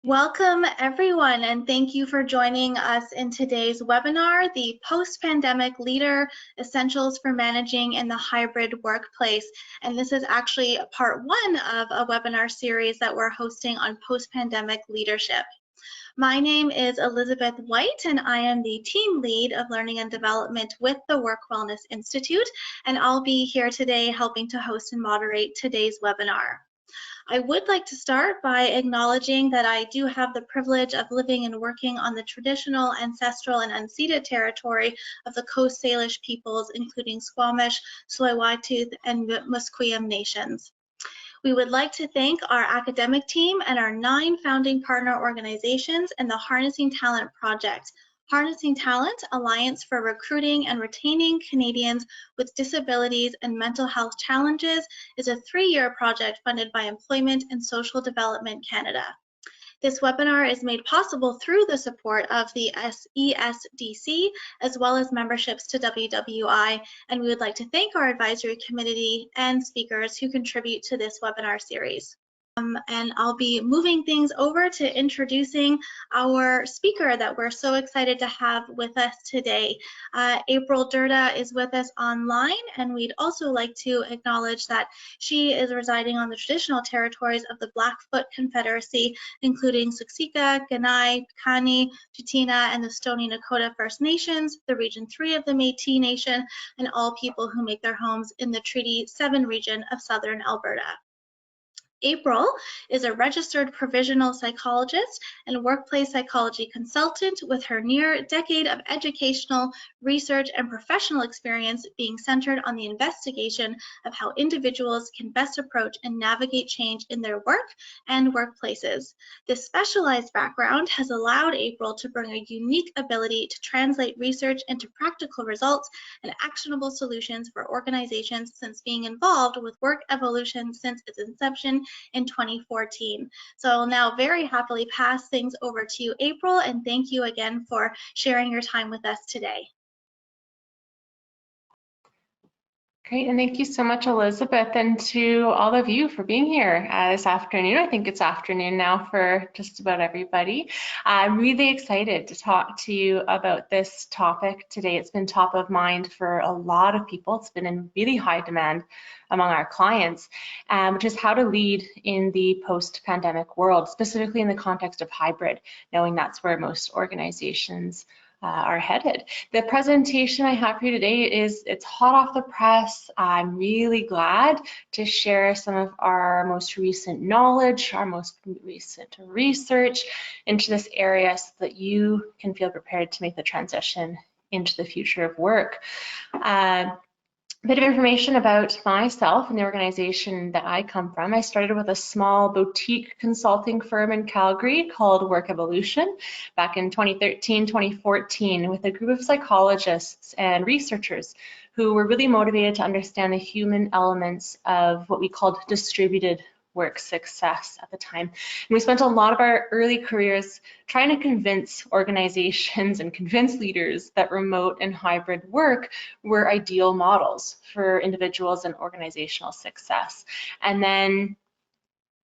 Welcome everyone, and thank you for joining us in today's webinar, the Post-Pandemic Leader Essentials for Managing in the Hybrid Workplace. And this is actually part one of a webinar series that we're hosting on post-pandemic leadership. My name is Elizabeth White, and I am the team lead of learning and development with the Work Wellness Institute, and I'll be here today helping to host and moderate today's webinar. I would like to start by acknowledging that I do have the privilege of living and working on the traditional, ancestral, and unceded territory of the Coast Salish peoples, including Squamish, Tsleil-Waututh, and Musqueam nations. We would like to thank our academic team and our 9 founding partner organizations and the Harnessing Talent Project. Harnessing Talent, Alliance for Recruiting and Retaining Canadians with Disabilities and Mental Health Challenges, is a 3-year project funded by Employment and Social Development Canada. This webinar is made possible through the support of the ESDC, as well as memberships to WWI, and we would like to thank our advisory committee and speakers who contribute to this webinar series. And I'll be moving things over to introducing our speaker that we're so excited to have with us today. April Durda is with us online, and we'd also like to acknowledge that she is residing on the traditional territories of the Blackfoot Confederacy, including Siksika, Kainai, Piikani, Tsuut'ina, and the Stoney Nakoda First Nations, the Region 3 of the Métis Nation, and all people who make their homes in the Treaty 7 region of southern Alberta. April is a registered provisional psychologist and workplace psychology consultant with her near decade of educational, research, and professional experience being centered on the investigation of how individuals can best approach and navigate change in their work and workplaces. This specialized background has allowed April to bring a unique ability to translate research into practical results and actionable solutions for organizations since being involved with work evolution since its inception in 2014. So I'll now very happily pass things over to you, April, and thank you again for sharing your time with us today. Great, and thank you so much, Elizabeth, and to all of you for being here this afternoon. I think it's afternoon now for just about everybody. I'm really excited to talk to you about this topic today. It's been top of mind for a lot of people. It's been in really high demand among our clients, which is how to lead in the post-pandemic world, specifically in the context of hybrid, knowing that's where most organizations are headed. The presentation I have here today it's hot off the press. I'm really glad to share some of our most recent knowledge, our most recent research into this area so that you can feel prepared to make the transition into the future of work. A bit of information about myself and the organization that I come from. I started with a small boutique consulting firm in Calgary called Work Evolution back in 2013, 2014 with a group of psychologists and researchers who were really motivated to understand the human elements of what we called distributed work success at the time. And we spent a lot of our early careers trying to convince organizations and convince leaders that remote and hybrid work were ideal models for individuals and organizational success. And then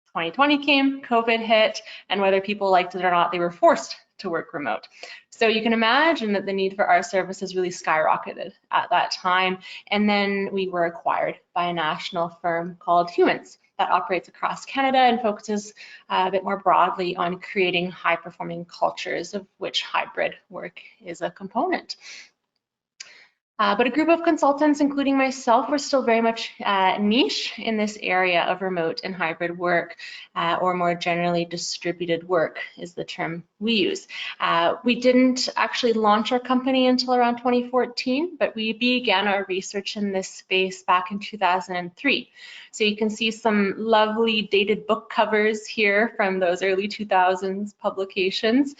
2020 came, COVID hit, and whether people liked it or not, they were forced to work remote. So you can imagine that the need for our services really skyrocketed at that time. And then we were acquired by a national firm called Humans that operates across Canada and focuses a bit more broadly on creating high-performing cultures, of which hybrid work is a component. But a group of consultants, including myself, were still very much niche in this area of remote and hybrid work, or more generally, distributed work is the term we use. We didn't actually launch our company until around 2014, but we began our research in this space back in 2003. So you can see some lovely dated book covers here from those early 2000s publications.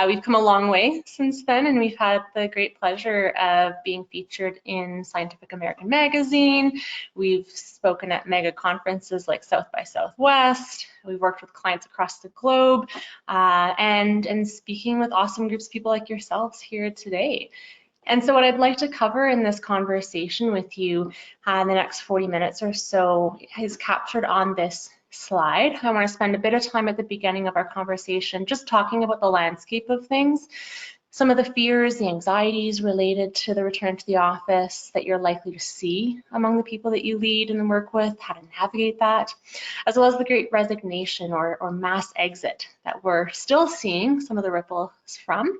We've come a long way since then, and we've had the great pleasure of being featured in Scientific American magazine. We've spoken at mega conferences like South by Southwest. We've worked with clients across the globe and speaking with awesome groups of people like yourselves here today. And so what I'd like to cover in this conversation with you in the next 40 minutes or so is captured on this slide, I want to spend a bit of time at the beginning of our conversation just talking about the landscape of things, some of the fears, the anxieties related to the return to the office that you're likely to see among the people that you lead and work with, how to navigate that, as well as the Great Resignation or mass exit that we're still seeing some of the ripples from.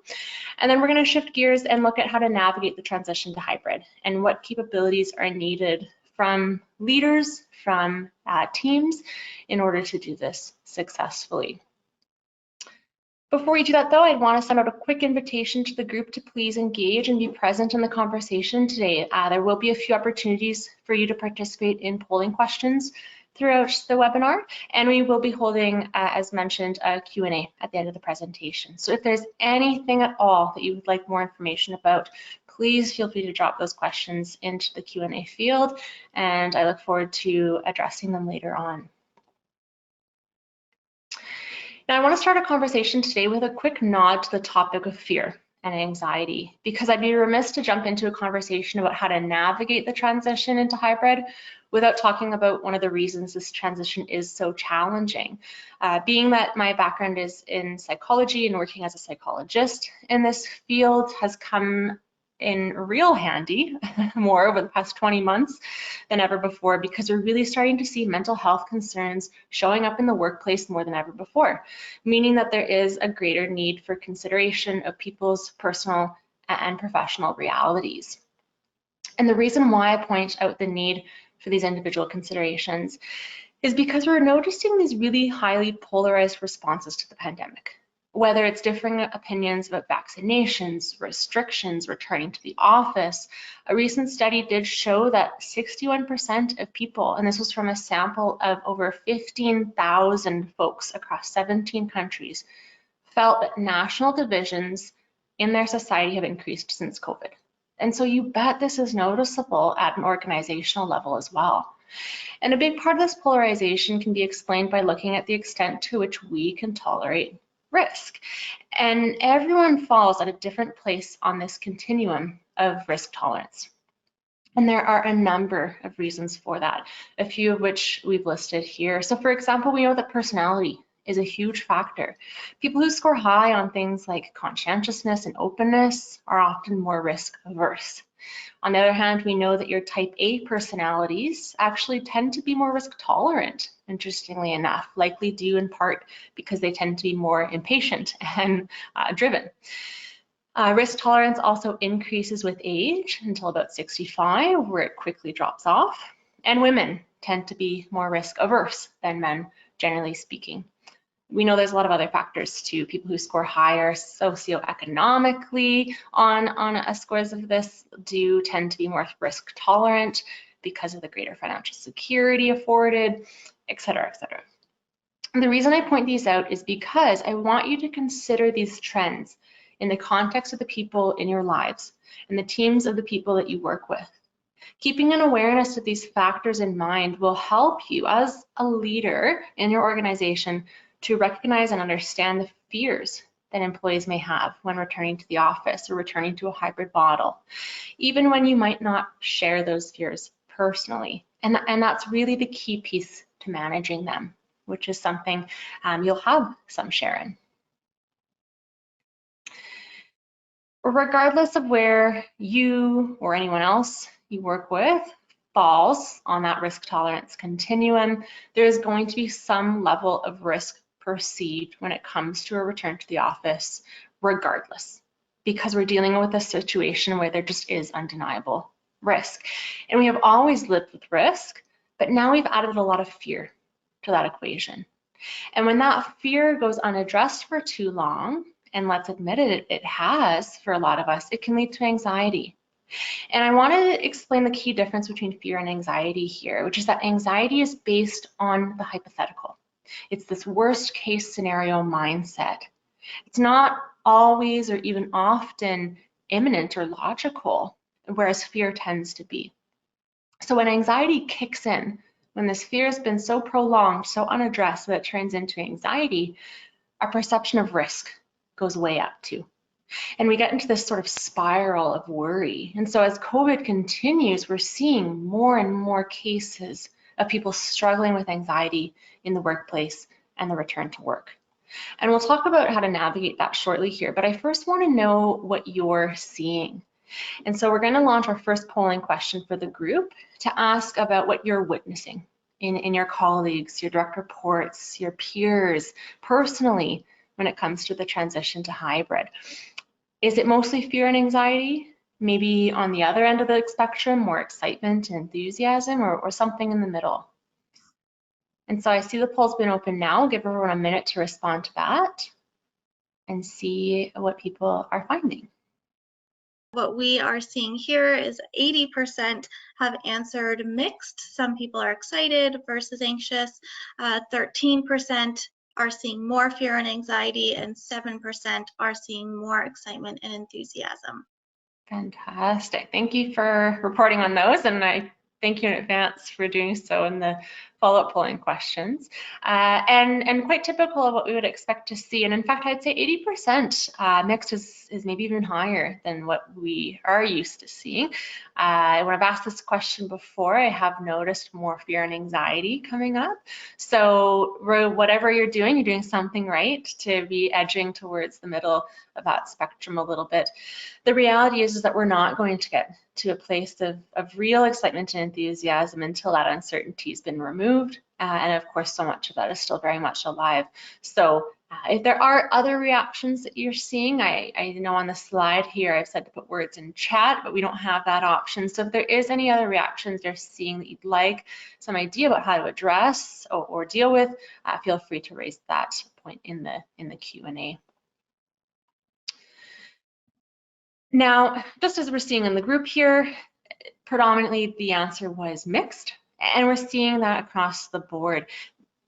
And then we're going to shift gears and look at how to navigate the transition to hybrid and what capabilities are needed from leaders, from teams, in order to do this successfully. Before we do that though, I'd want to send out a quick invitation to the group to please engage and be present in the conversation today. There will be a few opportunities for you to participate in polling questions throughout the webinar, and we will be holding, as mentioned, a Q&A at the end of the presentation. So if there's anything at all that you would like more information about, please feel free to drop those questions into the Q&A field, and I look forward to addressing them later on. Now, I want to start a conversation today with a quick nod to the topic of fear and anxiety, because I'd be remiss to jump into a conversation about how to navigate the transition into hybrid without talking about one of the reasons this transition is so challenging. Being that my background is in psychology and working as a psychologist in this field has come in real handy more over the past 20 months than ever before, because we're really starting to see mental health concerns showing up in the workplace more than ever before, meaning that there is a greater need for consideration of people's personal and professional realities. And the reason why I point out the need for these individual considerations is because we're noticing these really highly polarized responses to the pandemic. Whether it's differing opinions about vaccinations, restrictions, returning to the office, a recent study did show that 61% of people, and this was from a sample of over 15,000 folks across 17 countries, felt that national divisions in their society have increased since COVID. And so you bet this is noticeable at an organizational level as well. And a big part of this polarization can be explained by looking at the extent to which we can tolerate risk. And everyone falls at a different place on this continuum of risk tolerance. And there are a number of reasons for that, a few of which we've listed here. So for example, we know that personality is a huge factor. People who score high on things like conscientiousness and openness are often more risk averse. On the other hand, we know that your type A personalities actually tend to be more risk tolerant, interestingly enough, likely due in part because they tend to be more impatient and driven. Risk tolerance also increases with age until about 65, where it quickly drops off. And women tend to be more risk averse than men, generally speaking. We know there's a lot of other factors too. People who score higher socioeconomically on scores of this do tend to be more risk tolerant because of the greater financial security afforded, et cetera, et cetera. And the reason I point these out is because I want you to consider these trends in the context of the people in your lives and the teams of the people that you work with. Keeping an awareness of these factors in mind will help you as a leader in your organization to recognize and understand the fears that employees may have when returning to the office or returning to a hybrid model, even when you might not share those fears personally. And that's really the key piece to managing them, which is something you'll have some share in. Regardless of where you or anyone else you work with falls on that risk tolerance continuum, there is going to be some level of risk perceived when it comes to a return to the office, regardless, because we're dealing with a situation where there just is undeniable risk. And we have always lived with risk, but now we've added a lot of fear to that equation. And when that fear goes unaddressed for too long, and let's admit it, it has for a lot of us, it can lead to anxiety. And I want to explain the key difference between fear and anxiety here, which is that anxiety is based on the hypothetical. It's this worst case scenario mindset. It's not always or even often imminent or logical, whereas fear tends to be. So when anxiety kicks in, when this fear has been so prolonged, so unaddressed that it turns into anxiety, our perception of risk goes way up too. And we get into this sort of spiral of worry. And so as COVID continues, we're seeing more and more cases of people struggling with anxiety in the workplace and the return to work. And we'll talk about how to navigate that shortly here, but I first want to know what you're seeing. And so we're going to launch our first polling question for the group to ask about what you're witnessing in your colleagues, your direct reports, your peers, personally, when it comes to the transition to hybrid. Is it mostly fear and anxiety? Maybe on the other end of the spectrum, more excitement and enthusiasm, or something in the middle? And so I see the poll's been open now. Give everyone a minute to respond to that and see what people are finding. What we are seeing here is 80% have answered mixed. Some people are excited versus anxious. 13% are seeing more fear and anxiety, and 7% are seeing more excitement and enthusiasm. Fantastic. Thank you for reporting on those, and I thank you in advance for doing so in the follow-up polling questions. And quite typical of what we would expect to see. And in fact, I'd say 80% mixed is maybe even higher than what we are used to seeing. When I've asked this question before, I have noticed more fear and anxiety coming up. So whatever you're doing something right to be edging towards the middle of that spectrum a little bit. The reality is that we're not going to get to a place of real excitement and enthusiasm until that uncertainty has been removed. And of course, so much of that is still very much alive. So if there are other reactions that you're seeing, I know on the slide here, I've said to put words in chat, but we don't have that option. So if there is any other reactions you're seeing that you'd like some idea about how to address or deal with, feel free to raise that point in the Q&A. Now, just as we're seeing in the group here, predominantly the answer was mixed, and we're seeing that across the board.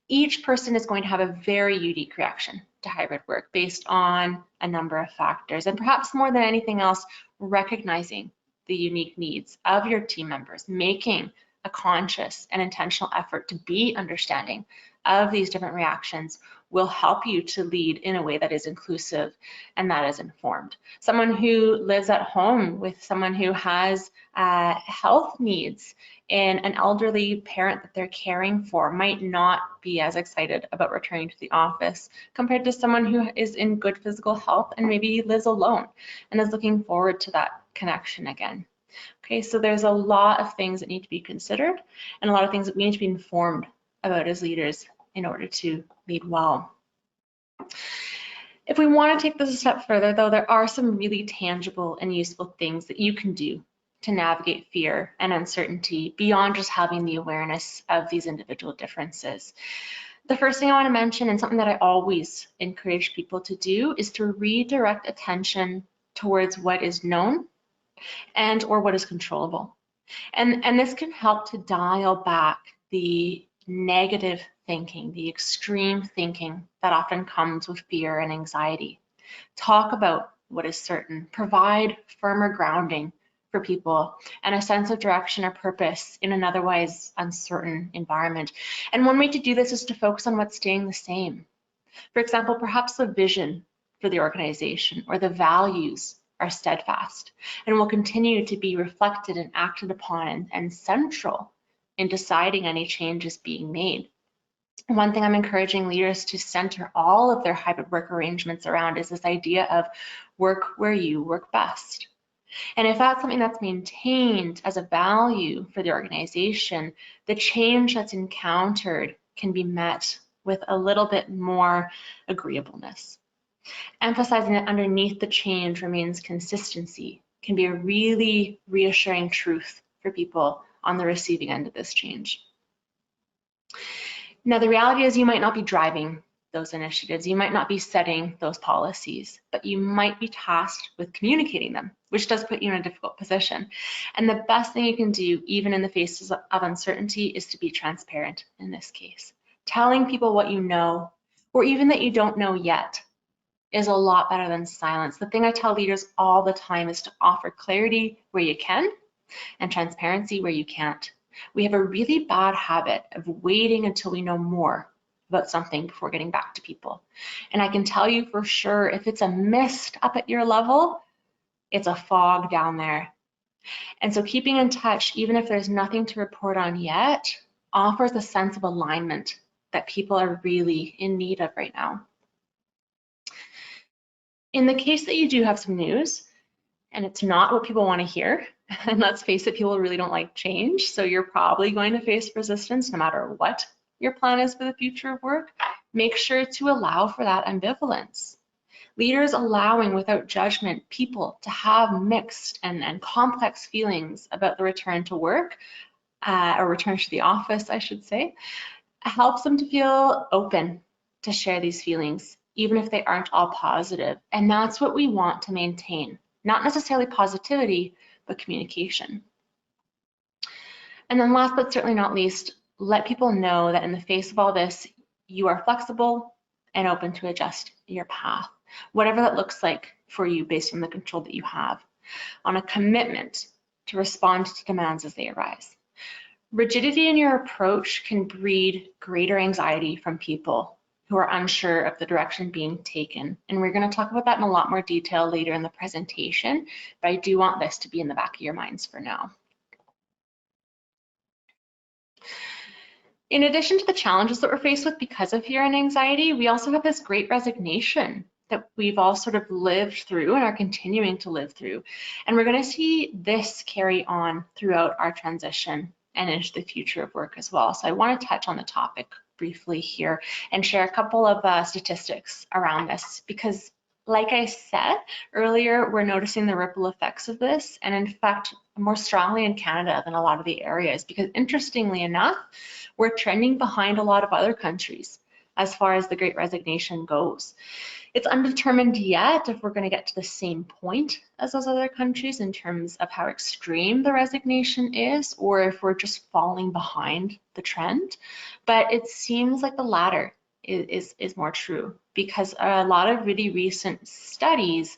Each person is going to have a very unique reaction to hybrid work based on a number of factors, and perhaps more than anything else, recognizing the unique needs of your team members, making a conscious and intentional effort to be understanding of these different reactions will help you to lead in a way that is inclusive and that is informed. Someone who lives at home with someone who has health needs and an elderly parent that they're caring for might not be as excited about returning to the office compared to someone who is in good physical health and maybe lives alone and is looking forward to that connection again. Okay, so there's a lot of things that need to be considered and a lot of things that we need to be informed about as leaders in order to lead well. If we want to take this a step further, though, there are some really tangible and useful things that you can do to navigate fear and uncertainty beyond just having the awareness of these individual differences. The first thing I want to mention, and something that I always encourage people to do, is to redirect attention towards what is known and or what is controllable. And this can help to dial back the negative thinking, the extreme thinking that often comes with fear and anxiety. Talk about what is certain, provide firmer grounding for people and a sense of direction or purpose in an otherwise uncertain environment. And one way to do this is to focus on what's staying the same. For example, perhaps the vision for the organization or the values are steadfast and will continue to be reflected and acted upon and central in deciding any changes being made. One thing I'm encouraging leaders to center all of their hybrid work arrangements around is this idea of work where you work best. And if that's something that's maintained as a value for the organization, the change that's encountered can be met with a little bit more agreeableness. Emphasizing that underneath the change remains consistency can be a really reassuring truth for people on the receiving end of this change. Now, the reality is you might not be driving those initiatives, you might not be setting those policies, but you might be tasked with communicating them, which does put you in a difficult position. And the best thing you can do, even in the faces of uncertainty, is to be transparent in this case. Telling people what you know, or even that you don't know yet, is a lot better than silence. The thing I tell leaders all the time is to offer clarity where you can and transparency where you can't. We have a really bad habit of waiting until we know more about something before getting back to people. And I can tell you for sure, if it's a mist up at your level, it's a fog down there. And so keeping in touch, even if there's nothing to report on yet, offers a sense of alignment that people are really in need of right now. In the case that you do have some news, and it's not what people want to hear, and let's face it, people really don't like change, so you're probably going to face resistance no matter what your plan is for the future of work. Make sure to allow for that ambivalence. Leaders allowing without judgment people to have mixed and complex feelings about the return to work, or return to the office, I should say, helps them to feel open to share these feelings, even if they aren't all positive. And that's what we want to maintain. Not necessarily positivity, but communication. And then last but certainly not least, let people know that in the face of all this, you are flexible and open to adjust your path, whatever that looks like for you based on the control that you have, on a commitment to respond to demands as they arise. Rigidity in your approach can breed greater anxiety from people who are unsure of the direction being taken. And we're going to talk about that in a lot more detail later in the presentation, but I do want this to be in the back of your minds for now. In addition to the challenges that we're faced with because of fear and anxiety, we also have this great resignation that we've all sort of lived through and are continuing to live through. And we're going to see this carry on throughout our transition and into the future of work as well. So I want to touch on the topic briefly here and share a couple of statistics around this, because like I said earlier, we're noticing the ripple effects of this, and in fact, more strongly in Canada than a lot of the areas, because interestingly enough, we're trending behind a lot of other countries as far as the Great Resignation goes. It's undetermined yet if we're going to get to the same point as those other countries in terms of how extreme the resignation is, or if we're just falling behind the trend. But it seems like the latter is more true, because a lot of really recent studies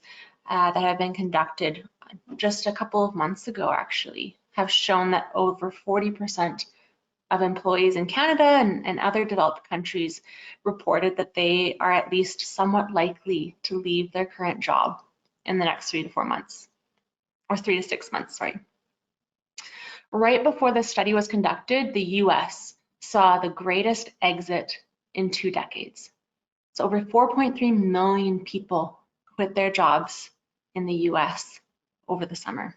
that have been conducted just a couple of months ago actually have shown that over 40% of employees in Canada and other developed countries reported that they are at least somewhat likely to leave their current job in the next 3 to 4 months, or 3 to 6 months, sorry. Right before this study was conducted, the US saw the greatest exit in 2 decades. So over 4.3 million people quit their jobs in the US over the summer.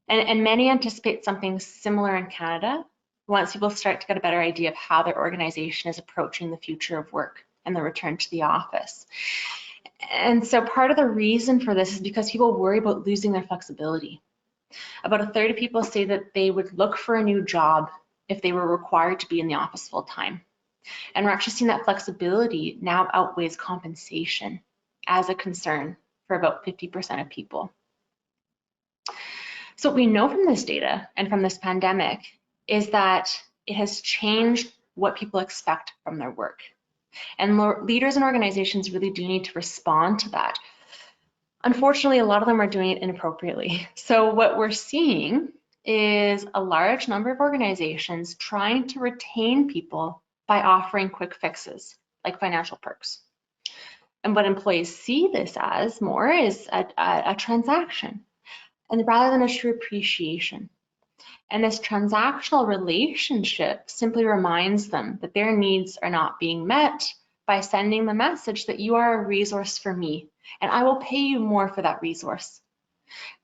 And many anticipate something similar in Canada once people start to get a better idea of how their organization is approaching the future of work and the return to the office. And so part of the reason for this is because people worry about losing their flexibility. About a third of people say that they would look for a new job if they were required to be in the office full time. And we're actually seeing that flexibility now outweighs compensation as a concern for about 50% of people. So what we know from this data and from this pandemic is that it has changed what people expect from their work. And leaders and organizations really do need to respond to that. Unfortunately, a lot of them are doing it inappropriately. So what we're seeing is a large number of organizations trying to retain people by offering quick fixes, like financial perks. And what employees see this as more is a transaction, and rather than a true appreciation. And this transactional relationship simply reminds them that their needs are not being met by sending the message that you are a resource for me, and I will pay you more for that resource.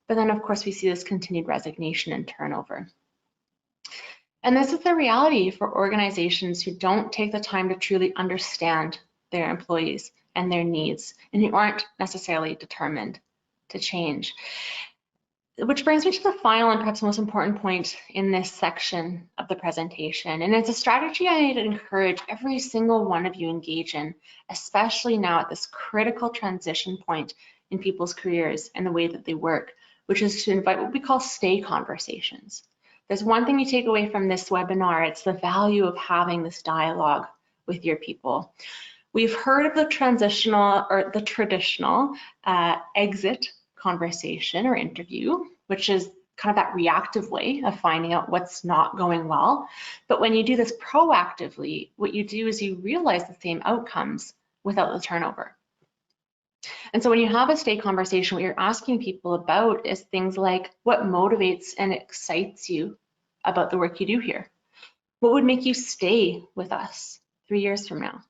But then, of course, we see this continued resignation and turnover. And this is the reality for organizations who don't take the time to truly understand their employees and their needs, and who aren't necessarily determined to change. Which brings me to the final and perhaps most important point in this section of the presentation. And it's a strategy I need to encourage every single one of you engage in, especially now at this critical transition point in people's careers and the way that they work, which is to invite what we call stay conversations. There's one thing you take away from this webinar, it's the value of having this dialogue with your people. We've heard of the transitional or the traditional exit conversation or interview, which is kind of that reactive way of finding out what's not going well. But when you do this proactively, what you do is you realize the same outcomes without the turnover. And so when you have a stay conversation, what you're asking people about is things like what motivates and excites you about the work you do here. What would make you stay with us 3 years from now?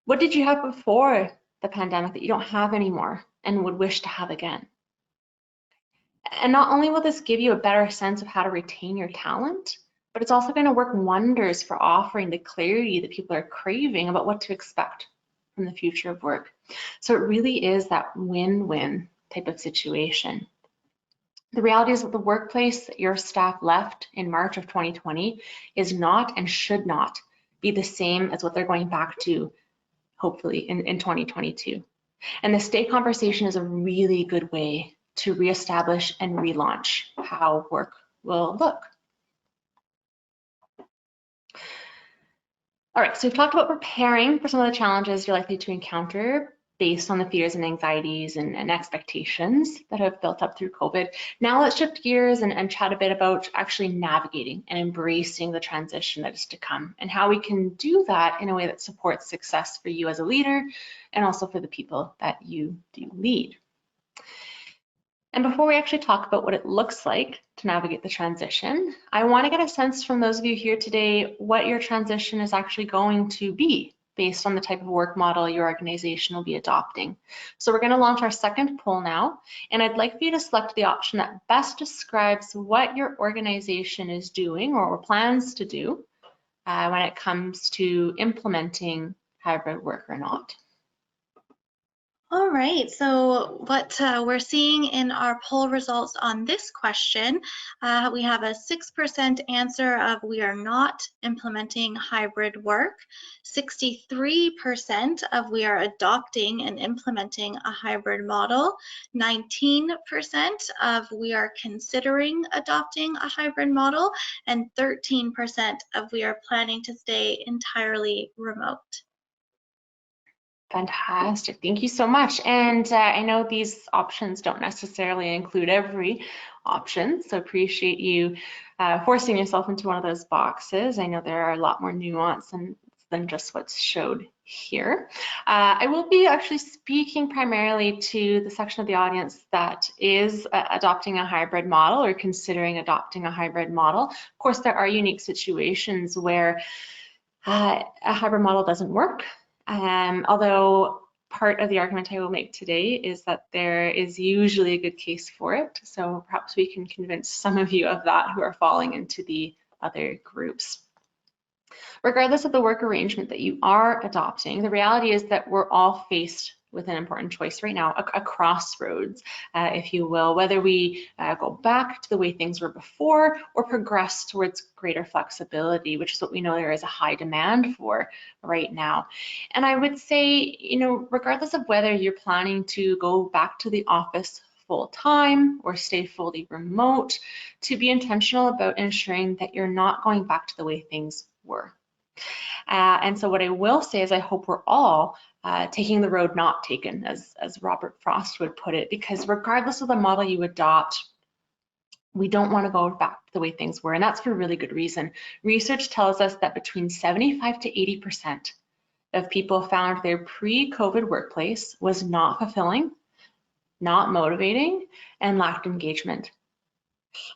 What did you have before the pandemic that you don't have anymore and would wish to have again? And not only will this give you a better sense of how to retain your talent, but it's also going to work wonders for offering the clarity that people are craving about what to expect from the future of work. So it really is that win-win type of situation. The reality is that the workplace that your staff left in March of 2020 is not and should not be the same as what they're going back to, hopefully, in 2022. And the stay conversation is a really good way to reestablish and relaunch how work will look. All right, so we've talked about preparing for some of the challenges you're likely to encounter based on the fears and anxieties and expectations that have built up through COVID. Now let's shift gears and chat a bit about actually navigating and embracing the transition that is to come and how we can do that in a way that supports success for you as a leader and also for the people that you do lead. And before we actually talk about what it looks like to navigate the transition, I want to get a sense from those of you here today what your transition is actually going to be based on the type of work model your organization will be adopting. So we're going to launch our second poll now, and I'd like for you to select the option that best describes what your organization is doing or plans to do when it comes to implementing hybrid work or not. All right, so what we're seeing in our poll results on this question, we have a 6% answer of we are not implementing hybrid work, 63% of we are adopting and implementing a hybrid model, 19% of we are considering adopting a hybrid model, and 13% of we are planning to stay entirely remote. Fantastic, thank you so much. And I know these options don't necessarily include every option, so appreciate you forcing yourself into one of those boxes. I know there are a lot more nuance than just what's showed here. I will be actually speaking primarily to the section of the audience that is adopting a hybrid model or considering adopting a hybrid model. Of course, there are unique situations where a hybrid model doesn't work. Although part of the argument I will make today is that there is usually a good case for it. So perhaps we can convince some of you of that who are falling into the other groups. Regardless of the work arrangement that you are adopting, the reality is that we're all faced with an important choice right now, a crossroads, if you will, whether we go back to the way things were before or progress towards greater flexibility, which is what we know there is a high demand for right now. And I would say, you know, regardless of whether you're planning to go back to the office full time or stay fully remote, to be intentional about ensuring that you're not going back to the way things were. And so what I will say is I hope we're all taking the road not taken, as Robert Frost would put it, because regardless of the model you adopt, we don't want to go back to the way things were, and that's for a really good reason. Research tells us that between 75 to 80% of people found their pre-COVID workplace was not fulfilling, not motivating, and lacked engagement.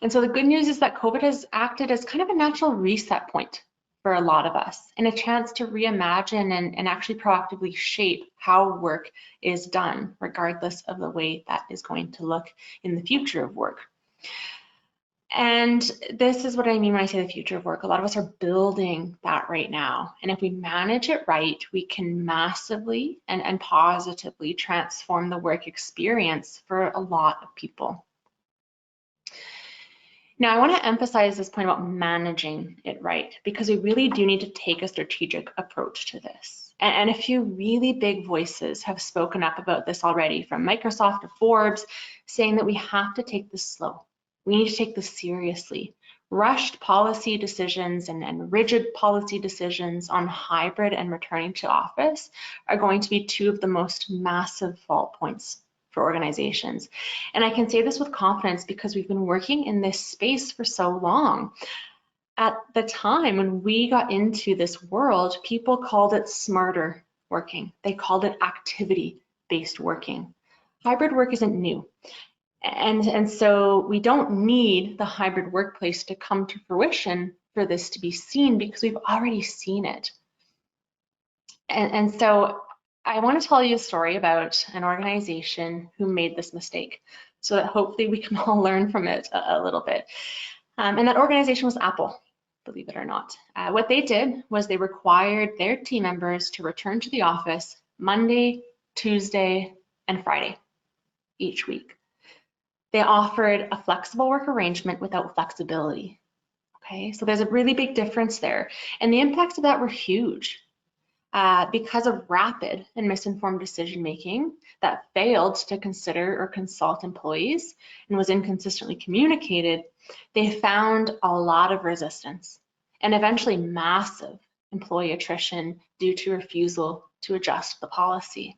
And so the good news is that COVID has acted as kind of a natural reset point for a lot of us and a chance to reimagine and actually proactively shape how work is done, regardless of the way that is going to look in the future of work. And this is what I mean when I say the future of work. A lot of us are building that right now. And if we manage it right, we can massively and positively transform the work experience for a lot of people. Now, I want to emphasize this point about managing it right, because we really do need to take a strategic approach to this. And a few really big voices have spoken up about this already, from Microsoft to Forbes, saying that we have to take this slow. We need to take this seriously. Rushed policy decisions and rigid policy decisions on hybrid and returning to office are going to be two of the most massive fault points for organizations. And I can say this with confidence because we've been working in this space for so long. At the time when we got into this world, people called it smarter working. They called it activity-based working. Hybrid work isn't new. And so we don't need the hybrid workplace to come to fruition for this to be seen because we've already seen it. And so I want to tell you a story about an organization who made this mistake so that hopefully we can all learn from it a little bit. And that organization was Apple, believe it or not. What they did was they required their team members to return to the office Monday, Tuesday, and Friday each week. They offered a flexible work arrangement without flexibility. Okay, so there's a really big difference there. And the impacts of that were huge. Because of rapid and misinformed decision-making that failed to consider or consult employees and was inconsistently communicated, they found a lot of resistance and eventually massive employee attrition due to refusal to adjust the policy.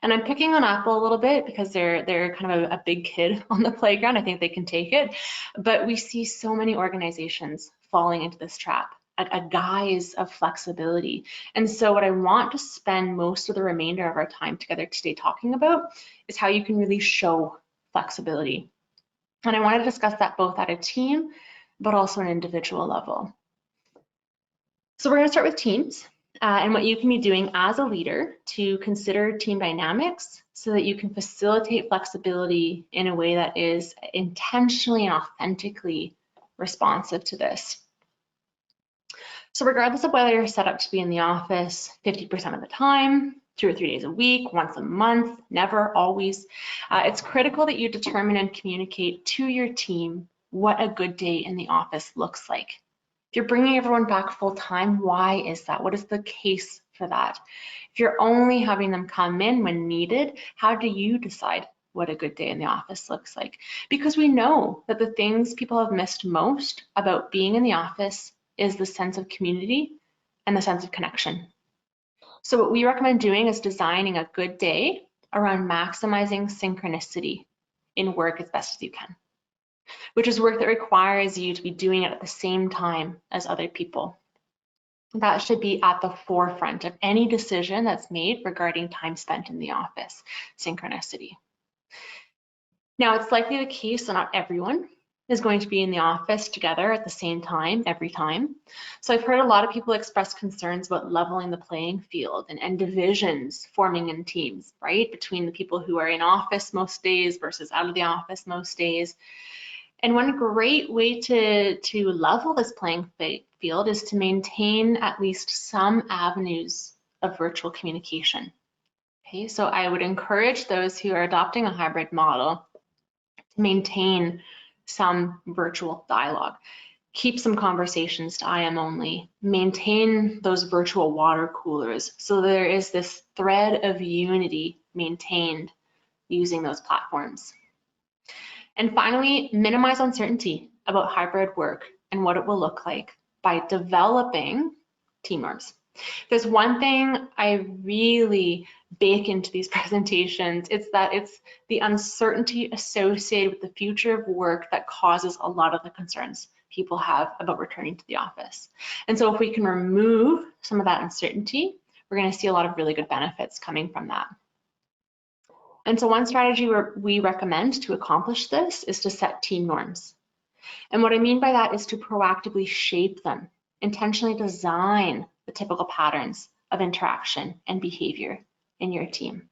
And I'm picking on Apple a little bit because they're kind of a big kid on the playground. I think they can take it, but we see so many organizations falling into this trap, a guise of flexibility. And so what I want to spend most of the remainder of our time together today talking about is how you can really show flexibility. And I want to discuss that both at a team, but also an individual level. So we're going to start with teams and what you can be doing as a leader to consider team dynamics so that you can facilitate flexibility in a way that is intentionally and authentically responsive to this. So regardless of whether you're set up to be in the office 50% of the time, 2 or 3 days a week, once a month, never, always, it's critical that you determine and communicate to your team what a good day in the office looks like. If you're bringing everyone back full time, why is that? What is the case for that? If you're only having them come in when needed, how do you decide what a good day in the office looks like? Because we know that the things people have missed most about being in the office is the sense of community and the sense of connection. So what we recommend doing is designing a good day around maximizing synchronicity in work as best as you can, which is work that requires you to be doing it at the same time as other people. That should be at the forefront of any decision that's made regarding time spent in the office, synchronicity. Now, it's likely the case that not everyone is going to be in the office together at the same time every time. So I've heard a lot of people express concerns about leveling the playing field and divisions forming in teams, right? Between the people who are in office most days versus out of the office most days. And one great way to level this playing field is to maintain at least some avenues of virtual communication. Okay, so I would encourage those who are adopting a hybrid model to maintain some virtual dialogue. Keep some conversations to IM only. Maintain those virtual water coolers so there is this thread of unity maintained using those platforms. And finally, minimize uncertainty about hybrid work and what it will look like by developing team norms. There's one thing I really bake into these presentations, it's the uncertainty associated with the future of work that causes a lot of the concerns people have about returning to the office. And so if we can remove some of that uncertainty, we're going to see a lot of really good benefits coming from that. And so one strategy we recommend to accomplish this is to set team norms. And what I mean by that is to proactively shape them, intentionally design the typical patterns of interaction and behavior in your team.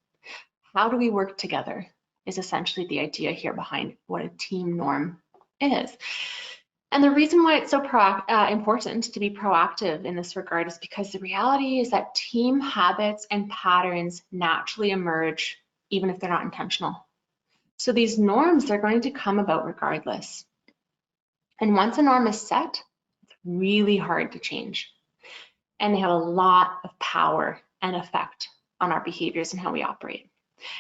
How do we work together is essentially the idea here behind what a team norm is. And the reason why it's so important to be proactive in this regard is because the reality is that team habits and patterns naturally emerge even if they're not intentional. So these norms, they're going to come about regardless. And once a norm is set, it's really hard to change. And they have a lot of power and effect on our behaviors and how we operate.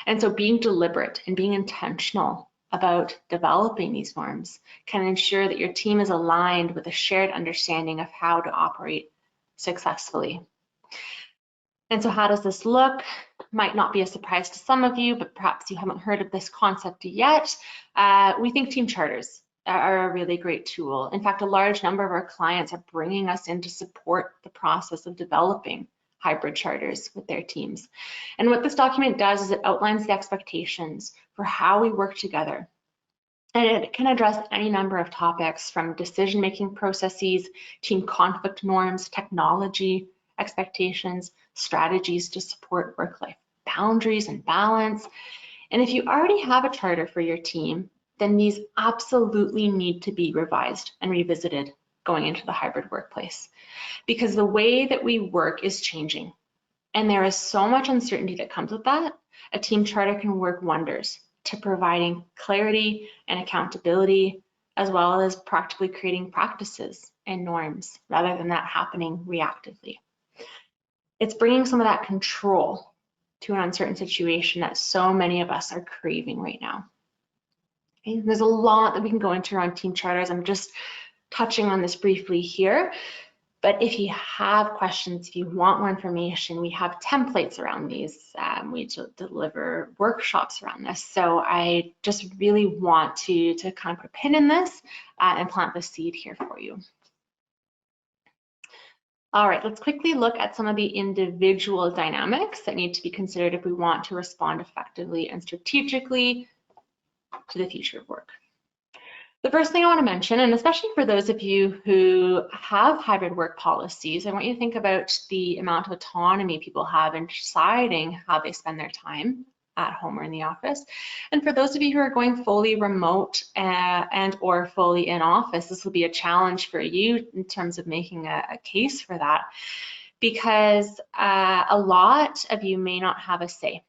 And so being deliberate and being intentional about developing these norms can ensure that your team is aligned with a shared understanding of how to operate successfully. And so how does this look? Might not be a surprise to some of you, but perhaps you haven't heard of this concept yet. We think team charters are a really great tool. In fact, a large number of our clients are bringing us in to support the process of developing hybrid charters with their teams. And what this document does is it outlines the expectations for how we work together And it can address any number of topics from decision-making processes, team conflict norms, technology, expectations, strategies to support work-life boundaries and balance. And if you already have a charter for your team, then these absolutely need to be revised and revisited going into the hybrid workplace, because the way that we work is changing. And there is so much uncertainty that comes with that. A team charter can work wonders to providing clarity and accountability, as well as practically creating practices and norms rather than that happening reactively. It's bringing some of that control to an uncertain situation that so many of us are craving right now. Okay, there's a lot that we can go into around team charters. I'm just touching on this briefly here. But if you have questions, if you want more information, we have templates around these. We deliver workshops around this. So I just really want to kind of put a pin in this and plant the seed here for you. All right, let's quickly look at some of the individual dynamics that need to be considered if we want to respond effectively and strategically to the future of work. The first thing I want to mention, and especially for those of you who have hybrid work policies, I want you to think about the amount of autonomy people have in deciding how they spend their time at home or in the office. And for those of you who are going fully remote and or fully in office, this will be a challenge for you in terms of making a case for that, because a lot of you may not have a say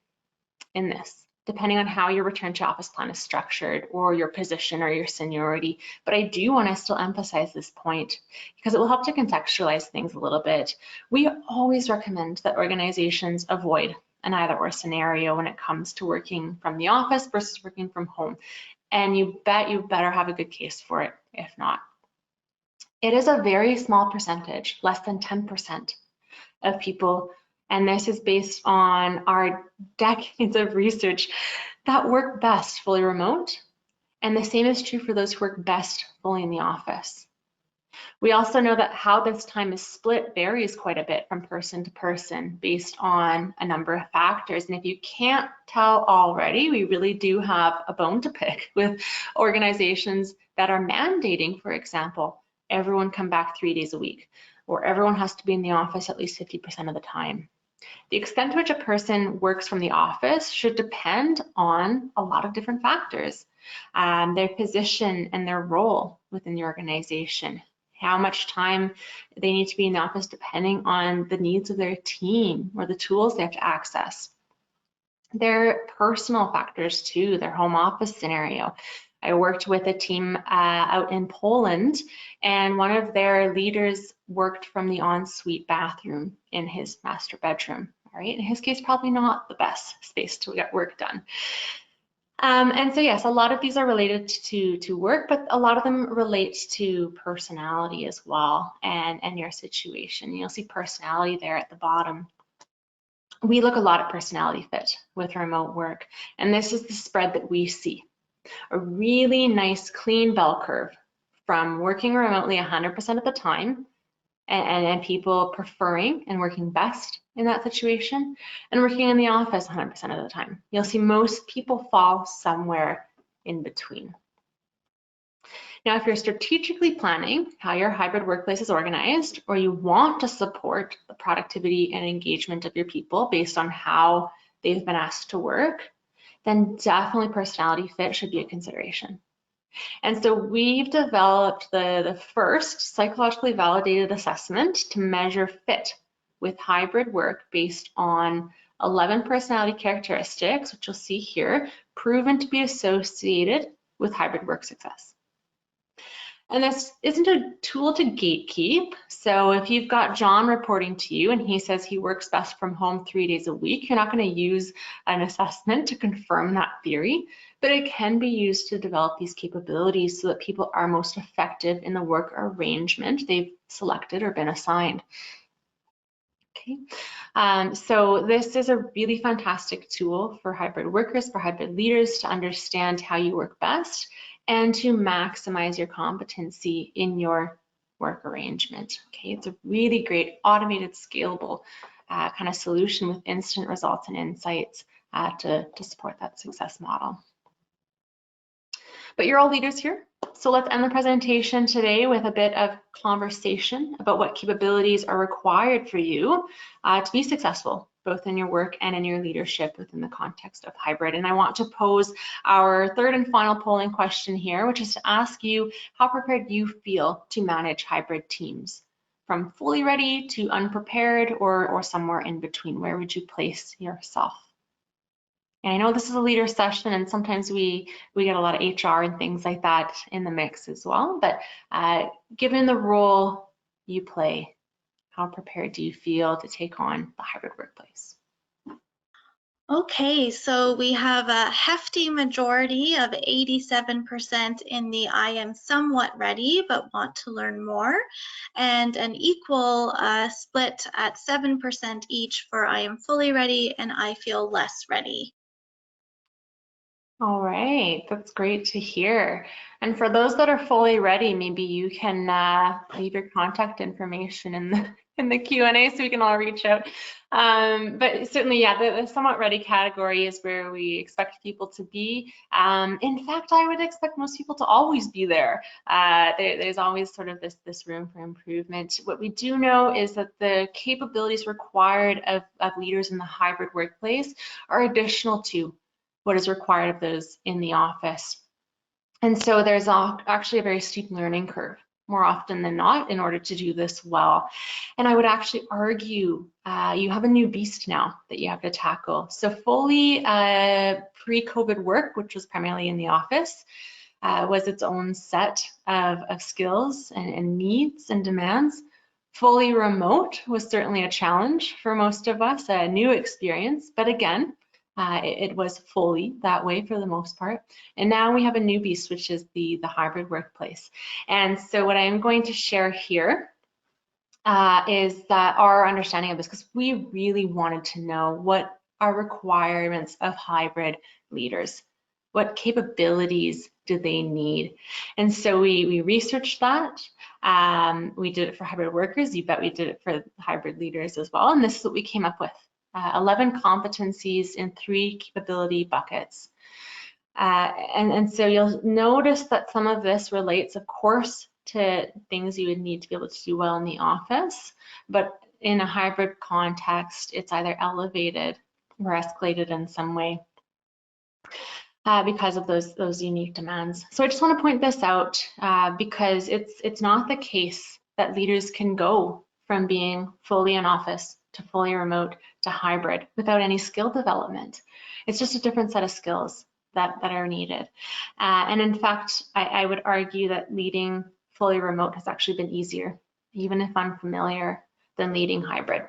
in this, depending on how your return to office plan is structured or your position or your seniority. But I do want to still emphasize this point because it will help to contextualize things a little bit. We always recommend that organizations avoid an either-or scenario when it comes to working from the office versus working from home. And you bet you better have a good case for it, if not. It is a very small percentage, less than 10% of people, and this is based on our decades of research, that work best fully remote. And the same is true for those who work best fully in the office. We also know that how this time is split varies quite a bit from person to person based on a number of factors. And if you can't tell already, we really do have a bone to pick with organizations that are mandating, for example, everyone come back 3 days a week, or everyone has to be in the office at least 50% of the time. The extent to which a person works from the office should depend on a lot of different factors. Their position and their role within the organization, how much time they need to be in the office depending on the needs of their team or the tools they have to access. Their personal factors too, their home office scenario. I worked with a team out in Poland, and one of their leaders worked from the ensuite bathroom in his master bedroom. All right, in his case, probably not the best space to get work done. And so yes, a lot of these are related to work, but a lot of them relate to personality as well and your situation. You'll see personality there at the bottom. We look a lot at personality fit with remote work, and this is the spread that we see. A really nice clean bell curve from working remotely 100% of the time and people preferring and working best in that situation, and working in the office 100% of the time. You'll see most people fall somewhere in between. Now, if you're strategically planning how your hybrid workplace is organized, or you want to support the productivity and engagement of your people based on how they've been asked to work, then definitely personality fit should be a consideration. And so we've developed the first psychologically validated assessment to measure fit with hybrid work based on 11 personality characteristics, which you'll see here, proven to be associated with hybrid work success. And this isn't a tool to gatekeep. So if you've got John reporting to you and he says he works best from home 3 days a week, you're not going to use an assessment to confirm that theory, but it can be used to develop these capabilities so that people are most effective in the work arrangement they've selected or been assigned. Okay, so this is a really fantastic tool for hybrid workers, for hybrid leaders to understand how you work best and to maximize your competency in your work arrangement. Okay, it's a really great automated, scalable kind of solution with instant results and insights to support that success model. But you're all leaders here. So let's end the presentation today with a bit of conversation about what capabilities are required for you to be successful, both in your work and in your leadership within the context of hybrid. And I want to pose our third and final polling question here, which is to ask you, how prepared do you feel to manage hybrid teams? From fully ready to unprepared, or somewhere in between? Where would you place yourself? And I know this is a leader session, and sometimes we get a lot of HR and things like that in the mix as well. But given the role you play, how prepared do you feel to take on the hybrid workplace? Okay, so we have a hefty majority of 87% in the I am somewhat ready but want to learn more, and an equal split at 7% each for I am fully ready and I feel less ready. All right, that's great to hear. And for those that are fully ready, maybe you can leave your contact information in the Q&A so we can all reach out. But certainly, yeah, the somewhat ready category is where we expect people to be. In fact, I would expect most people to always be there. There's always sort of this room for improvement. What we do know is that the capabilities required of leaders in the hybrid workplace are additional to what is required of those in the office. And so there's actually a very steep learning curve more often than not in order to do this well. And I would actually argue you have a new beast now that you have to tackle. So fully pre-COVID work, which was primarily in the office, was its own set of skills and needs and demands. Fully remote was certainly a challenge for most of us, a new experience, but again, it was fully that way for the most part. And now we have a new beast, which is the hybrid workplace. And so what I'm going to share here is that our understanding of this, because we really wanted to know what are requirements of hybrid leaders. What capabilities do they need? And so we researched that. We did it for hybrid workers. You bet we did it for hybrid leaders as well. And this is what we came up with. 11 competencies in 3 capability buckets. And so you'll notice that some of this relates, of course, to things you would need to be able to do well in the office, but in a hybrid context, it's either elevated or escalated in some way because of those unique demands. So I just want to point this out because it's not the case that leaders can go from being fully in office to fully remote to hybrid without any skill development. It's just a different set of skills that are needed. And in fact, I would argue that leading fully remote has actually been easier, even if unfamiliar, than leading hybrid.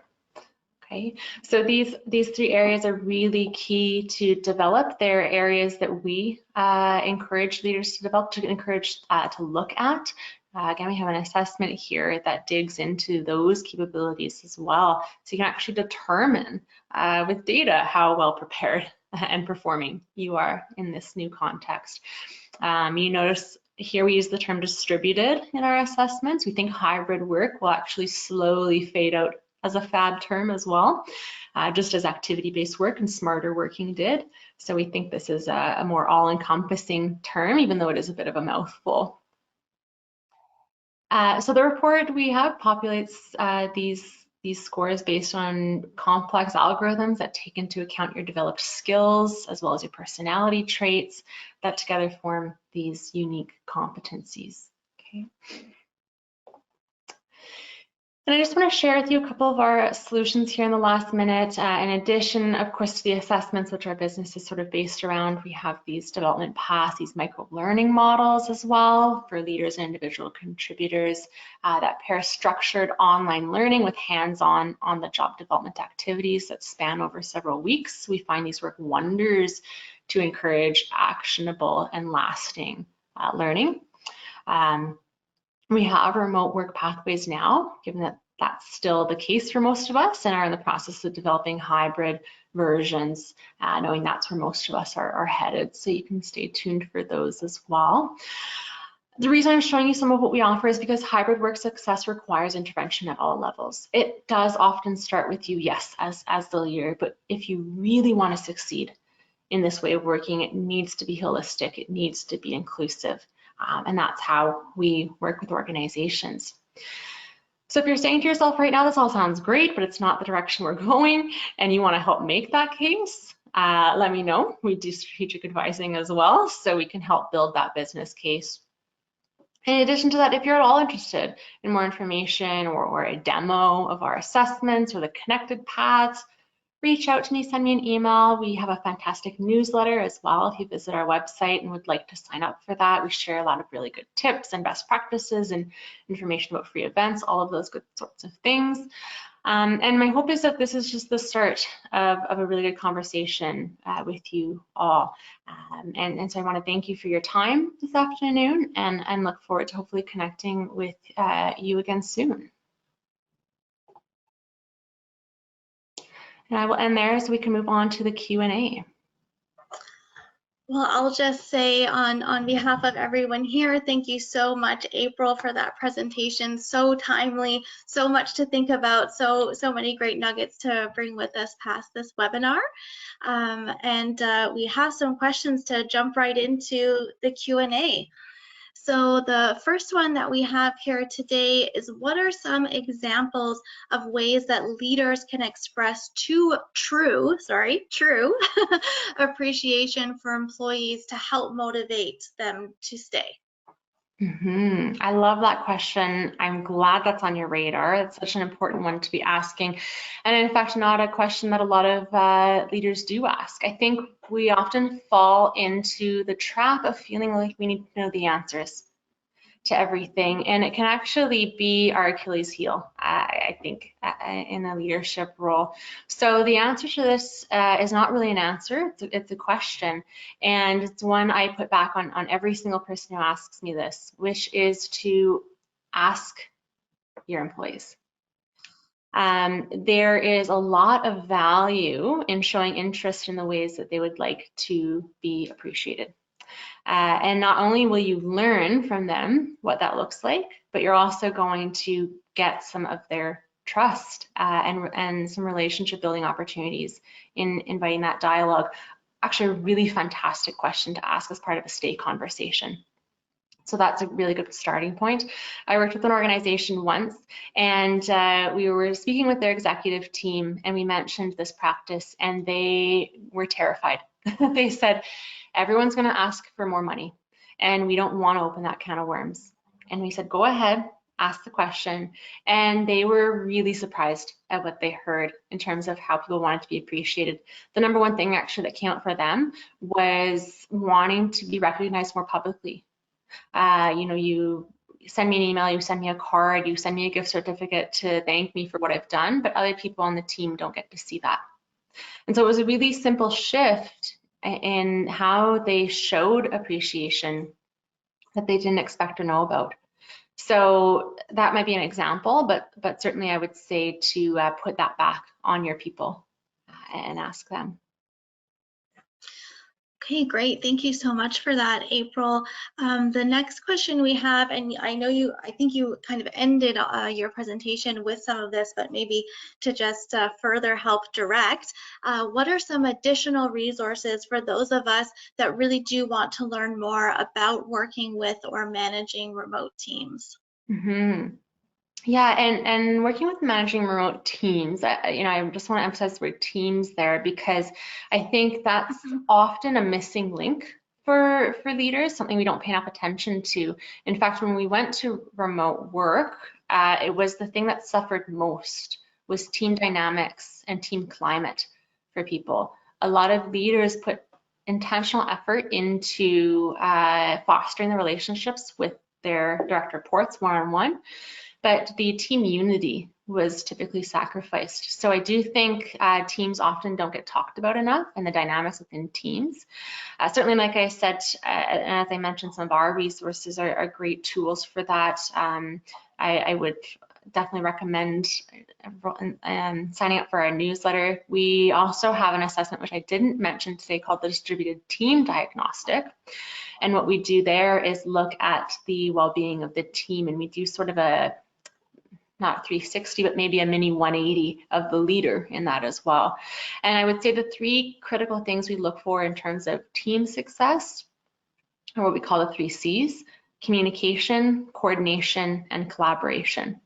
Okay, so these 3 areas are really key to develop. They're areas that we encourage leaders to develop, to encourage to look at. Again, we have an assessment here that digs into those capabilities as well. So you can actually determine with data how well prepared and performing you are in this new context. You notice here we use the term distributed in our assessments. We think hybrid work will actually slowly fade out as a fad term as well, just as activity-based work and smarter working did. So we think this is a more all-encompassing term, even though it is a bit of a mouthful. So the report we have populates these scores based on complex algorithms that take into account your developed skills as well as your personality traits that together form these unique competencies. Okay. And I just want to share with you a couple of our solutions here in the last minute. In addition, of course, to the assessments, which our business is sort of based around, we have these development paths, these micro-learning models as well for leaders and individual contributors that pair structured online learning with hands-on on-the-job development activities that span over several weeks. We find these work wonders to encourage actionable and lasting learning. We have remote work pathways now, given that that's still the case for most of us, and are in the process of developing hybrid versions, knowing that's where most of us are headed. So you can stay tuned for those as well. The reason I'm showing you some of what we offer is because hybrid work success requires intervention at all levels. It does often start with you, yes, as the leader, but if you really want to succeed, in this way of working, it needs to be holistic, it needs to be inclusive, and that's how we work with organizations. So if you're saying to yourself right now, this all sounds great, but it's not the direction we're going, and you want to help make that case, let me know. We do strategic advising as well, so we can help build that business case. In addition to that, if you're at all interested in more information or a demo of our assessments or the connected paths, reach out to me, send me an email. We have a fantastic newsletter as well. If you visit our website and would like to sign up for that, we share a lot of really good tips and best practices and information about free events, all of those good sorts of things. And my hope is that this is just the start of a really good conversation with you all. And so I want to thank you for your time this afternoon and look forward to hopefully connecting with you again soon. And I will end there so we can move on to the Q&A. Well, I'll just say on behalf of everyone here, thank you so much, April, for that presentation. So timely, so much to think about, so many great nuggets to bring with us past this webinar. We have some questions to jump right into the Q&A. So the first one that we have here today is, what are some examples of ways that leaders can express true appreciation for employees to help motivate them to stay? I love that question. I'm glad that's on your radar. It's such an important one to be asking. And in fact, not a question that a lot of leaders do ask. I think we often fall into the trap of feeling like we need to know the answers to everything, and it can actually be our Achilles heel, I think, in a leadership role. So the answer to this is not really an answer, it's a question, and it's one I put back on every single person who asks me this, which is to ask your employees. There is a lot of value in showing interest in the ways that they would like to be appreciated. And not only will you learn from them what that looks like, but you're also going to get some of their trust and some relationship building opportunities in inviting that dialogue. Actually, a really fantastic question to ask as part of a stay conversation. So that's a really good starting point. I worked with an organization once, and we were speaking with their executive team, and we mentioned this practice, and they were terrified. They said, everyone's going to ask for more money, and we don't want to open that can of worms. And we said, go ahead, ask the question. And they were really surprised at what they heard in terms of how people wanted to be appreciated. The number one thing actually that came up for them was wanting to be recognized more publicly. You send me an email, you send me a card, you send me a gift certificate to thank me for what I've done, but other people on the team don't get to see that. And so it was a really simple shift in how they showed appreciation that they didn't expect or know about. So that might be an example, but certainly I would say to put that back on your people and ask them. Okay, great. Thank you so much for that, April. The next question we have, and I think you kind of ended your presentation with some of this, but maybe to just further help direct, what are some additional resources for those of us that really do want to learn more about working with or managing remote teams? Yeah, and working with managing remote teams, I just want to emphasize the word teams there, because I think that's often a missing link for leaders, something we don't pay enough attention to. In fact, when we went to remote work, it was the thing that suffered most was team dynamics and team climate for people. A lot of leaders put intentional effort into fostering the relationships with their direct reports one-on-one, but the team unity was typically sacrificed. So I do think teams often don't get talked about enough, and the dynamics within teams. Certainly, like I said, and as I mentioned, some of our resources are great tools for that. I would definitely recommend signing up for our newsletter. We also have an assessment, which I didn't mention today, called the Distributed Team Diagnostic. And what we do there is look at the well-being of the team, and we do sort of a not 360, but maybe a mini 180 of the leader in that as well. And I would say the three critical things we look for in terms of team success are what we call the 3 C's: communication, coordination, and collaboration.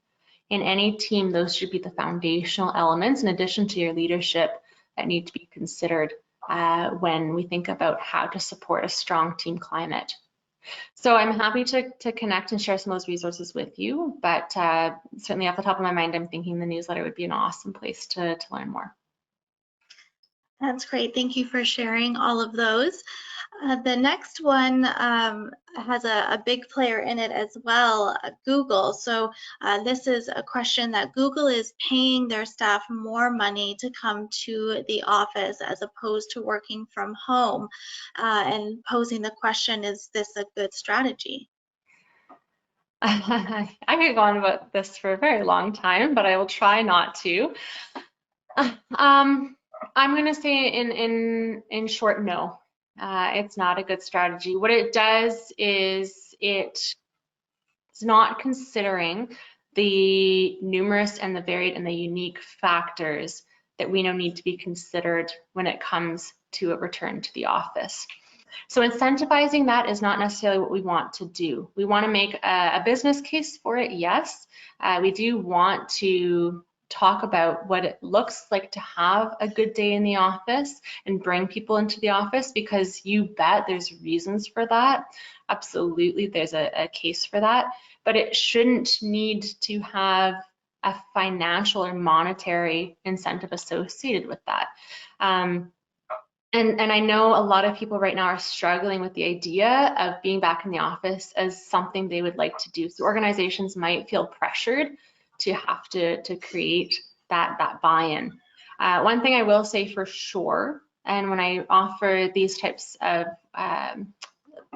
In any team, those should be the foundational elements in addition to your leadership that need to be considered when we think about how to support a strong team climate. So I'm happy to connect and share some of those resources with you, but certainly off the top of my mind, I'm thinking the newsletter would be an awesome place to learn more. That's great. Thank you for sharing all of those. The next one has a big player in it as well, Google. So this is a question that Google is paying their staff more money to come to the office as opposed to working from home, and posing the question, is this a good strategy? I could go on about this for a very long time, but I will try not to. I'm going to say in short, no. It's not a good strategy. What it does is it's not considering the numerous and the varied and the unique factors that we know need to be considered when it comes to a return to the office. So incentivizing that is not necessarily what we want to do. We want to make a business case for it, yes. We do want to talk about what it looks like to have a good day in the office and bring people into the office, because you bet there's reasons for that. Absolutely, there's a case for that, but it shouldn't need to have a financial or monetary incentive associated with that. And I know a lot of people right now are struggling with the idea of being back in the office as something they would like to do. So organizations might feel pressured to have to create that buy-in. One thing I will say for sure, and when I offer these types of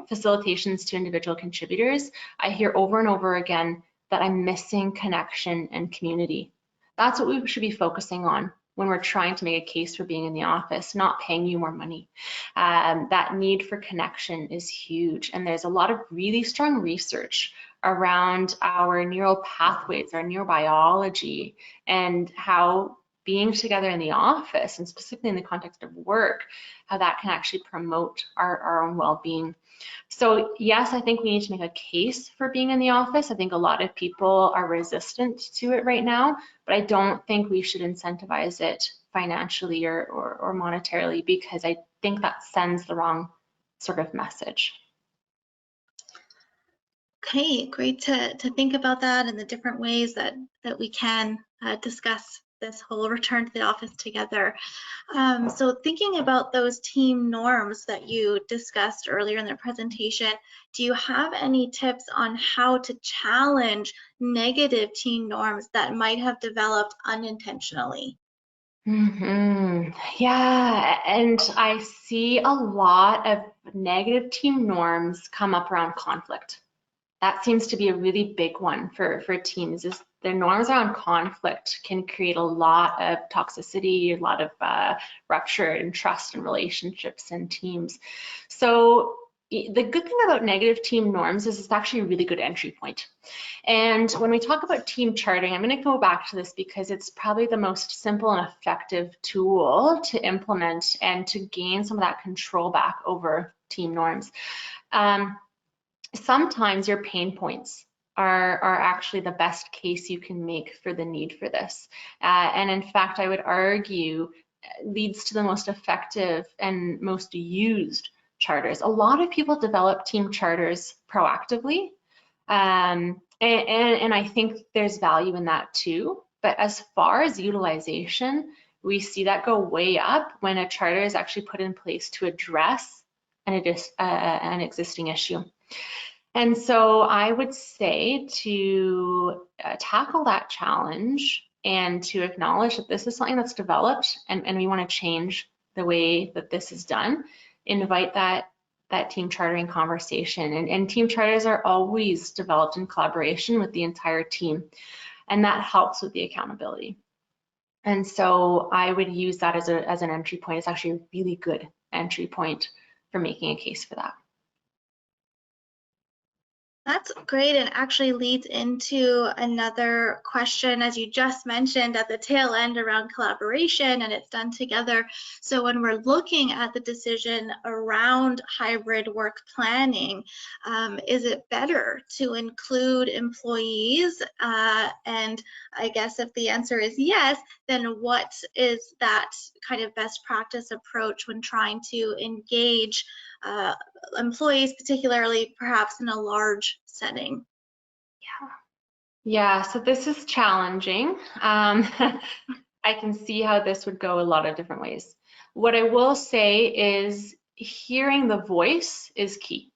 facilitations to individual contributors, I hear over and over again that I'm missing connection and community. That's what we should be focusing on when we're trying to make a case for being in the office, not paying you more money. That need for connection is huge. And there's a lot of really strong research around our neural pathways, our neurobiology, and how being together in the office, and specifically in the context of work, how that can actually promote our own well-being. So yes, I think we need to make a case for being in the office. I think a lot of people are resistant to it right now, but I don't think we should incentivize it financially or monetarily, because I think that sends the wrong sort of message. Okay, great to think about that and the different ways that we can discuss this whole return to the office together. So thinking about those team norms that you discussed earlier in the presentation, do you have any tips on how to challenge negative team norms that might have developed unintentionally? Yeah, and I see a lot of negative team norms come up around conflict. That seems to be a really big one for teams. Is the norms around conflict can create a lot of toxicity, a lot of rupture in trust and relationships and teams. So the good thing about negative team norms is it's actually a really good entry point. And when we talk about team charting, I'm going to go back to this because it's probably the most simple and effective tool to implement and to gain some of that control back over team norms. Sometimes your pain points are actually the best case you can make for the need for this. And in fact, I would argue leads to the most effective and most used charters. A lot of people develop team charters proactively. And I think there's value in that too. But as far as utilization, we see that go way up when a charter is actually put in place to address an existing issue. And so I would say to tackle that challenge and to acknowledge that this is something that's developed and we want to change the way that this is done, invite that team chartering conversation. And team charters are always developed in collaboration with the entire team, and that helps with the accountability. And so I would use that as an entry point. It's actually a really good entry point for making a case for that. That's great, and actually leads into another question, as you just mentioned at the tail end, around collaboration, and it's done together. So when we're looking at the decision around hybrid work planning, is it better to include employees? And I guess if the answer is yes, then what is that kind of best practice approach when trying to engage employees, particularly perhaps in a large setting? Yeah, so this is challenging. I can see how this would go a lot of different ways. What I will say is hearing the voice is key.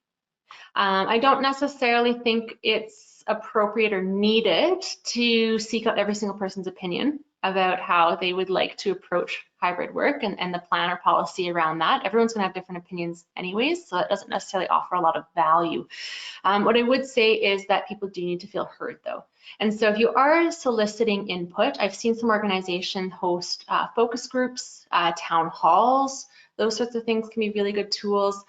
I don't necessarily think it's appropriate or needed to seek out every single person's opinion about how they would like to approach hybrid work and the plan or policy around that. Everyone's going to have different opinions anyways, so it doesn't necessarily offer a lot of value. What I would say is that people do need to feel heard though. And so if you are soliciting input, I've seen some organizations host focus groups, town halls, those sorts of things can be really good tools.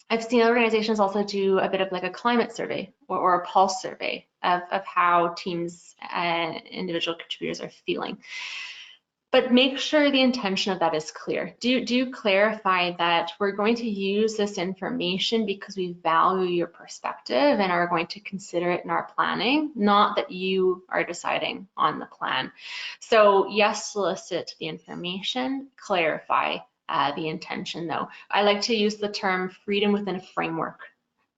I've seen organizations also do a bit of like a climate survey or a pulse survey of how teams and individual contributors are feeling. But make sure the intention of that is clear. Do clarify that we're going to use this information because we value your perspective and are going to consider it in our planning, not that you are deciding on the plan. So yes, solicit the information, clarify the intention though. I like to use the term freedom within a framework.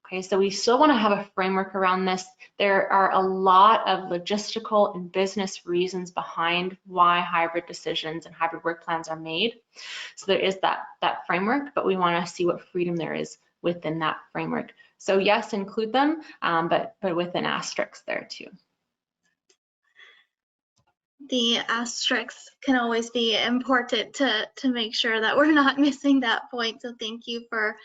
Okay, so we still want to have a framework around this. There are a lot of logistical and business reasons behind why hybrid decisions and hybrid work plans are made. So there is that framework, but we want to see what freedom there is within that framework. So yes, include them, but with an asterisk there too. The asterisks can always be important to make sure that we're not missing that point. So thank you for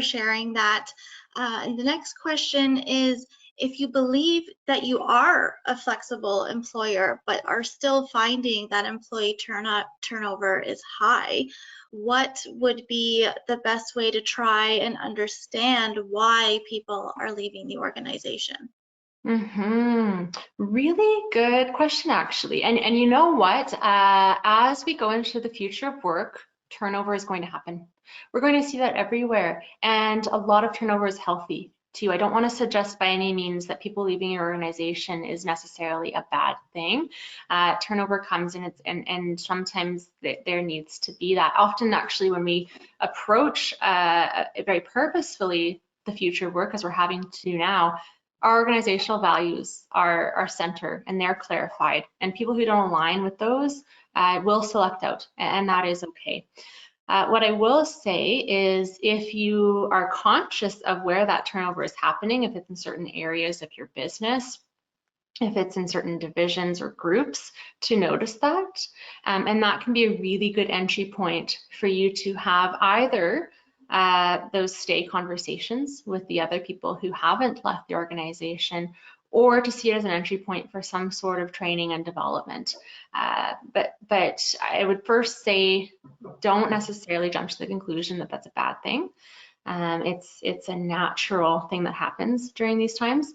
sharing that. And the next question is, if you believe that you are a flexible employer but are still finding that employee turnover is high, what would be the best way to try and understand why people are leaving the organization? Really good question, actually. And you know what? As we go into the future of work, turnover is going to happen. We're going to see that everywhere, and a lot of turnover is healthy too. I don't want to suggest by any means that people leaving your organization is necessarily a bad thing. Turnover comes in, and sometimes there needs to be that. Often, actually, when we approach very purposefully the future of work, as we're having to now, our organizational values are center and they're clarified, and people who don't align with those will select out, and that is okay. What I will say is, if you are conscious of where that turnover is happening, if it's in certain areas of your business, if it's in certain divisions or groups, to notice that. And that can be a really good entry point for you to have either those stay conversations with the other people who haven't left the organization, or to see it as an entry point for some sort of training and development. But I would first say, don't necessarily jump to the conclusion that that's a bad thing. It's a natural thing that happens during these times.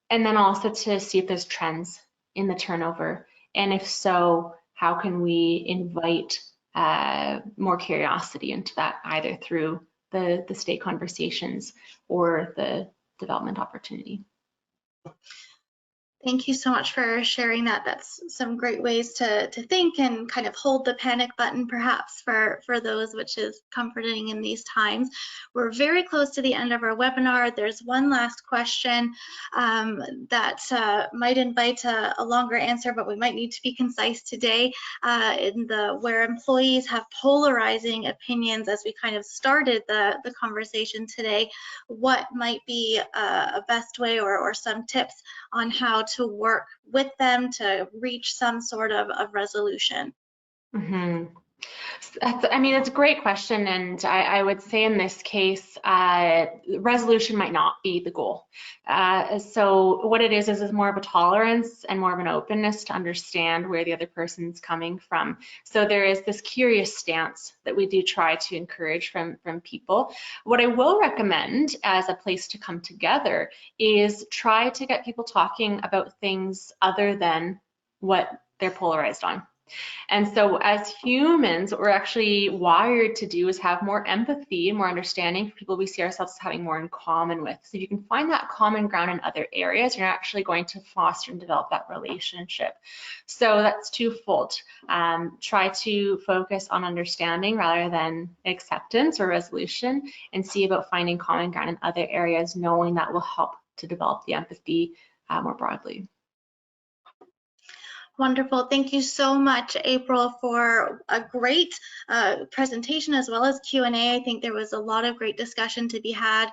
And then also to see if there's trends in the turnover, and if so, how can we invite more curiosity into that, either through the stay conversations or the development opportunity. Thank you so much for sharing that. That's some great ways to think and kind of hold the panic button perhaps for those, which is comforting in these times. We're very close to the end of our webinar. There's one last question that might invite a longer answer, but we might need to be concise today. Where employees have polarizing opinions, as we kind of started the conversation today, what might be a best way or some tips on how to work with them to reach some sort of resolution? It's a great question, and I would say in this case, resolution might not be the goal. So what it is more of a tolerance and more of an openness to understand where the other person's coming from. So there is this curious stance that we do try to encourage from people. What I will recommend as a place to come together is try to get people talking about things other than what they're polarized on. And so as humans, what we're actually wired to do is have more empathy and more understanding for people we see ourselves as having more in common with. So if you can find that common ground in other areas, you're actually going to foster and develop that relationship. So that's twofold. Try to focus on understanding rather than acceptance or resolution, and see about finding common ground in other areas, knowing that will help to develop the empathy more broadly. Wonderful. Thank you so much, April, for a great presentation as well as Q&A. I think there was a lot of great discussion to be had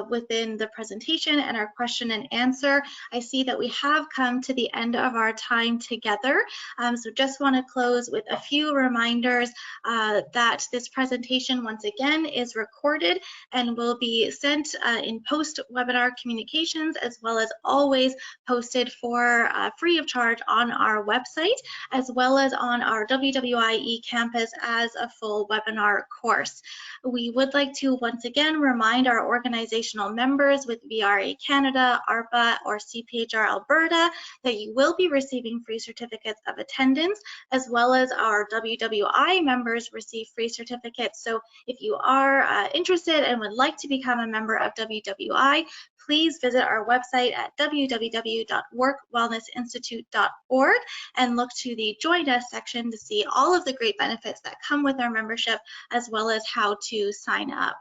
within the presentation and our question and answer. I see that we have come to the end of our time together. So just want to close with a few reminders that this presentation, once again, is recorded and will be sent in post-webinar communications, as well as always posted for free of charge on our website, as well as on our WWI eCampus as a full webinar course. We would like to once again remind our organizational members with VRA Canada, ARPA, or CPHR Alberta that you will be receiving free certificates of attendance, as well as our WWI members receive free certificates. So if you are interested and would like to become a member of WWI, please visit our website at www.workwellnessinstitute.org and look to the Join Us section to see all of the great benefits that come with our membership, as well as how to sign up.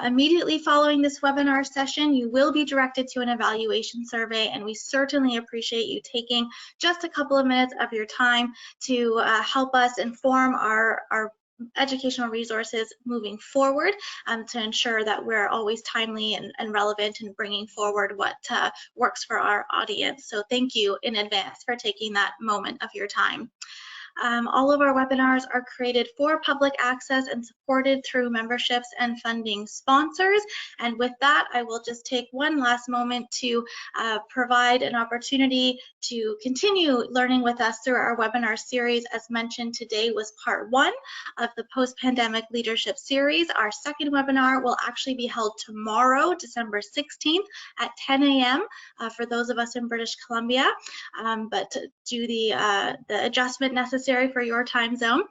Immediately following this webinar session, you will be directed to an evaluation survey, and we certainly appreciate you taking just a couple of minutes of your time to help us inform our educational resources moving forward, to ensure that we're always timely and relevant in bringing forward what works for our audience. So thank you in advance for taking that moment of your time. All of our webinars are created for public access and supported through memberships and funding sponsors. And with that, I will just take one last moment to provide an opportunity to continue learning with us through our webinar series. As mentioned, today was part 1 of the Post-Pandemic Leadership Series. Our second webinar will actually be held tomorrow, December 16th at 10 a.m. For those of us in British Columbia, but do the adjustment necessary for your time zone.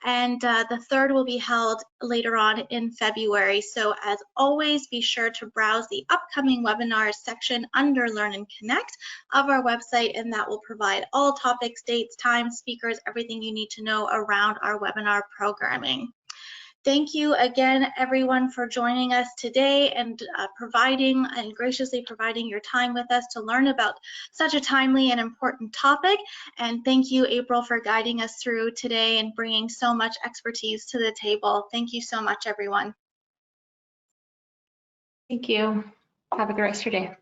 And the third will be held later on in February. So as always, be sure to browse the upcoming webinars section under Learn and Connect of our website, and that will provide all topics, dates, times, speakers, everything you need to know around our webinar programming. Thank you again, everyone, for joining us today and graciously providing your time with us to learn about such a timely and important topic. And thank you, April, for guiding us through today and bringing so much expertise to the table. Thank you so much, everyone. Thank you. Have a good rest of your day.